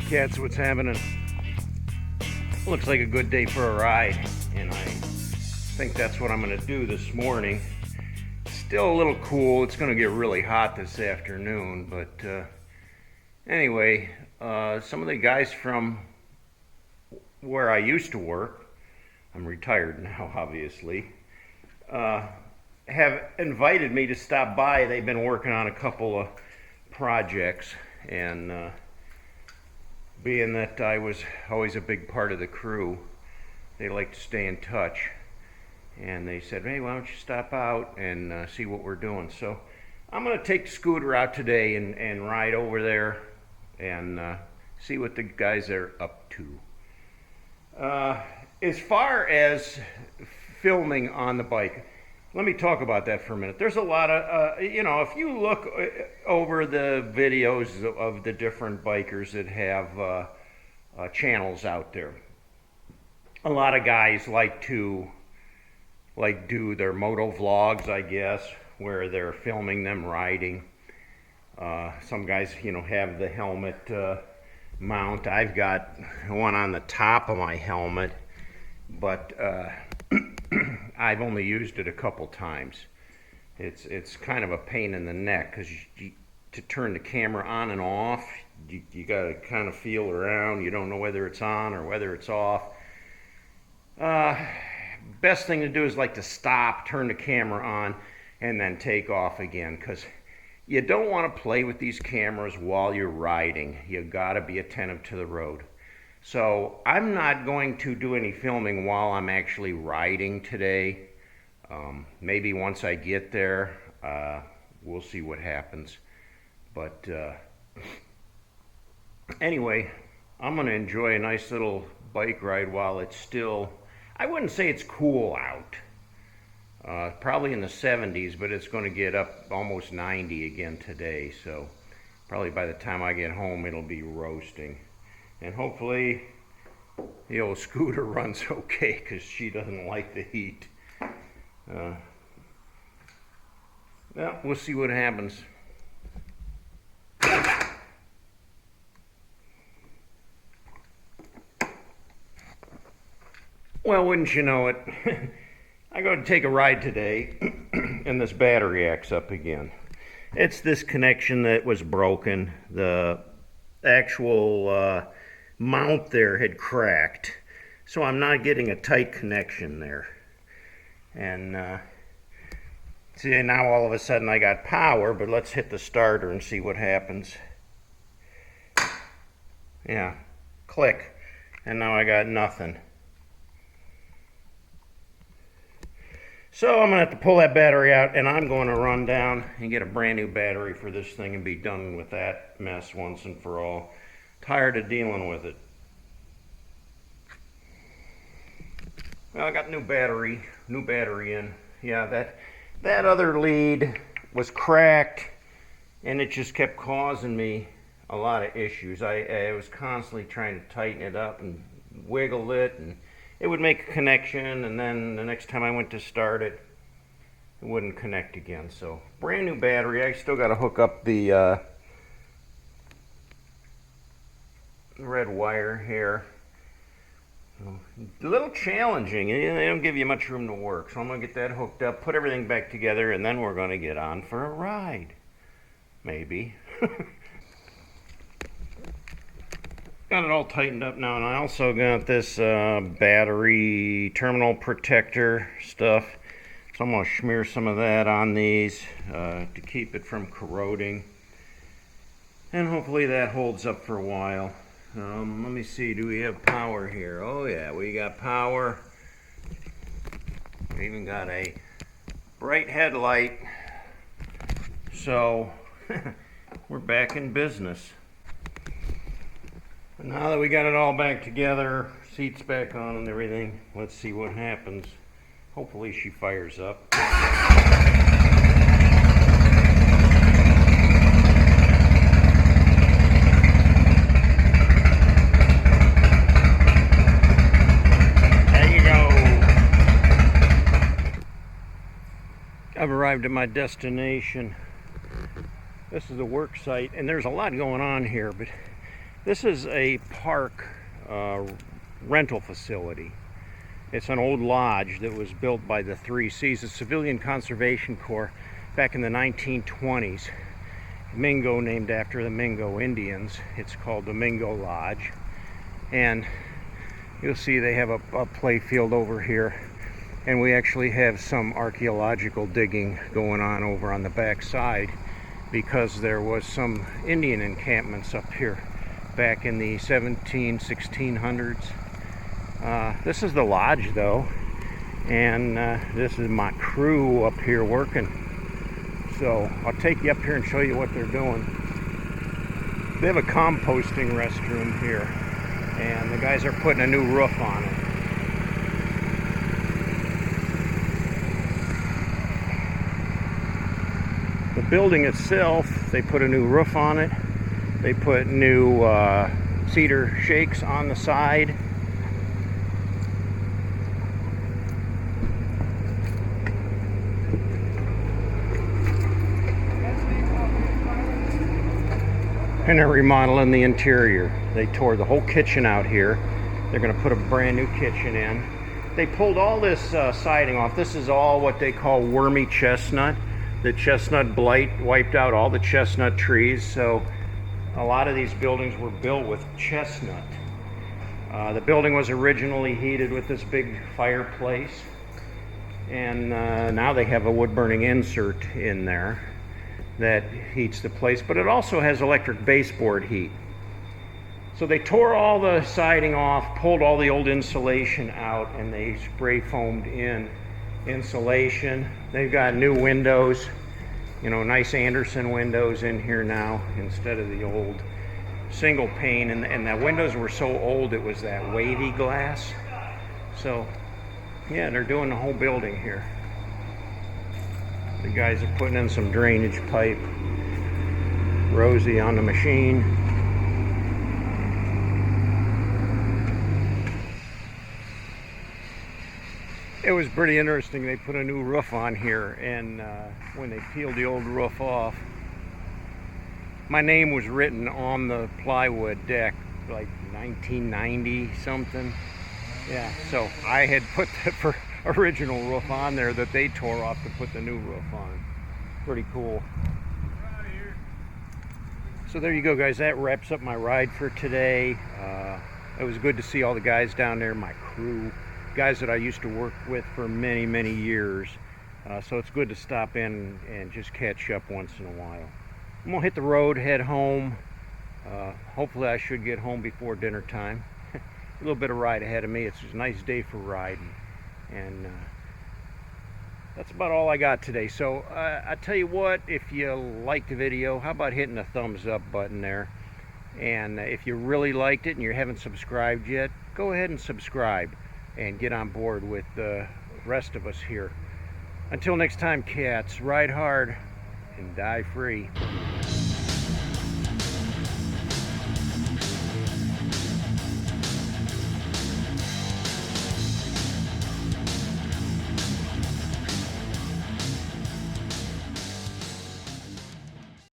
cats, what's happening? Looks like a good day for a ride, and I think that's what I'm going to do this morning. Still a little cool. It's going to get really hot this afternoon, but anyway, some of the guys from where I used to work, I'm retired now obviously, have invited me to stop by. They've been working on a couple of projects, and being that I was always a big part of the crew, they like to stay in touch, and they said, hey, why don't you stop out and see what we're doing. So I'm going to take the scooter out today and ride over there and see what the guys are up to. As far as filming on the bike, let me talk about that for a minute. There's a lot of, if you look over the videos of the different bikers that have channels out there, a lot of guys like do their moto vlogs, I guess, where they're filming them riding. Some guys, have the helmet mount. I've got one on the top of my helmet, but I've only used it a couple times. It's kind of a pain in the neck because to turn the camera on and off, you got to kind of feel around. You don't know whether it's on or whether it's off. Best thing to do is to stop, turn the camera on, and then take off again, because you don't want to play with these cameras while you're riding. You got to be attentive to the road. So I'm not going to do any filming while I'm actually riding today. Maybe once I get there, we'll see what happens. But anyway, I'm going to enjoy a nice little bike ride while it's still, I wouldn't say it's cool out. Probably in the 70s, but it's going to get up almost 90 again today. So probably by the time I get home, it'll be roasting. And hopefully the old scooter runs okay, because she doesn't like the heat. Well, we'll see what happens. Well, wouldn't you know it, I go to take a ride today, and this battery acts up again. It's this connection that was broken. The actual mount there had cracked, so I'm not getting a tight connection there. And see, now all of a sudden I got power, but let's hit the starter and see what happens. Yeah, click, and now I got nothing. So I'm going to have to pull that battery out, and I'm going to run down and get a brand new battery for this thing and be done with that mess once and for all. Tired of dealing with it. Well, I got new battery in. Yeah, that other lead was cracked, and it just kept causing me a lot of issues. I was constantly trying to tighten it up and wiggle it, and it would make a connection, and then the next time I went to start it, it wouldn't connect again. So brand new battery. I still got to hook up the red wire here. A little challenging. They don't give you much room to work, so I'm going to get that hooked up, put everything back together, and then we're going to get on for a ride. Maybe. Got it all tightened up now, and I also got this battery terminal protector stuff. So I'm going to smear some of that on these to keep it from corroding. And hopefully that holds up for a while. Let me see, do we have power here? Oh yeah, we got power. We even got a bright headlight. So we're back in business. But now that we got it all back together, seats back on and everything, let's see what happens. Hopefully she fires up. I've arrived at my destination. This is the work site, and there's a lot going on here, but This is a park rental facility. It's an old lodge that was built by the 3Cs, the Civilian Conservation Corps, back in the 1920s. Mingo, named after the Mingo Indians. It's called Domingo Lodge. And you'll see they have a play field over here. And we actually have some archaeological digging going on over on the back side, because there was some Indian encampments up here back in the 1600s. This is the lodge though, and this is my crew up here working. So I'll take you up here and show you what they're doing. They have a composting restroom here, and the guys are putting a new roof on it. The building itself, they put a new roof on it. They put new cedar shakes on the side. And they're remodeling the interior. They tore the whole kitchen out here. They're going to put a brand new kitchen in. They pulled all this siding off. This is all what they call wormy chestnut. The chestnut blight wiped out all the chestnut trees, so a lot of these buildings were built with chestnut. The building was originally heated with this big fireplace, and now they have a wood-burning insert in there that heats the place, but it also has electric baseboard heat. So they tore all the siding off, pulled all the old insulation out, and they spray foamed in insulation. They've got new windows, you know, nice Anderson windows in here now instead of the old single pane, and the windows were so old it was that wavy glass. So yeah, they're doing the whole building here. The guys are putting in some drainage pipe. Rosie on the machine. It was pretty interesting. They put a new roof on here, and when they peeled the old roof off, my name was written on the plywood deck, like 1990 something. Yeah, so I had put the original roof on there that they tore off to put the new roof on. Pretty cool. So there you go, guys. That wraps up my ride for today. It was good to see all the guys down there, my crew, guys that I used to work with for many, many years. So it's good to stop in and just catch up once in a while. I'm gonna hit the road, head home. Hopefully I should get home before dinner time. A little bit of ride ahead of me. It's a nice day for riding, and that's about all I got today. So I tell you what, if you liked the video, how about hitting the thumbs up button there? And if you really liked it and you haven't subscribed yet, go ahead and subscribe and get on board with the rest of us here. Until next time, cats, ride hard and die free.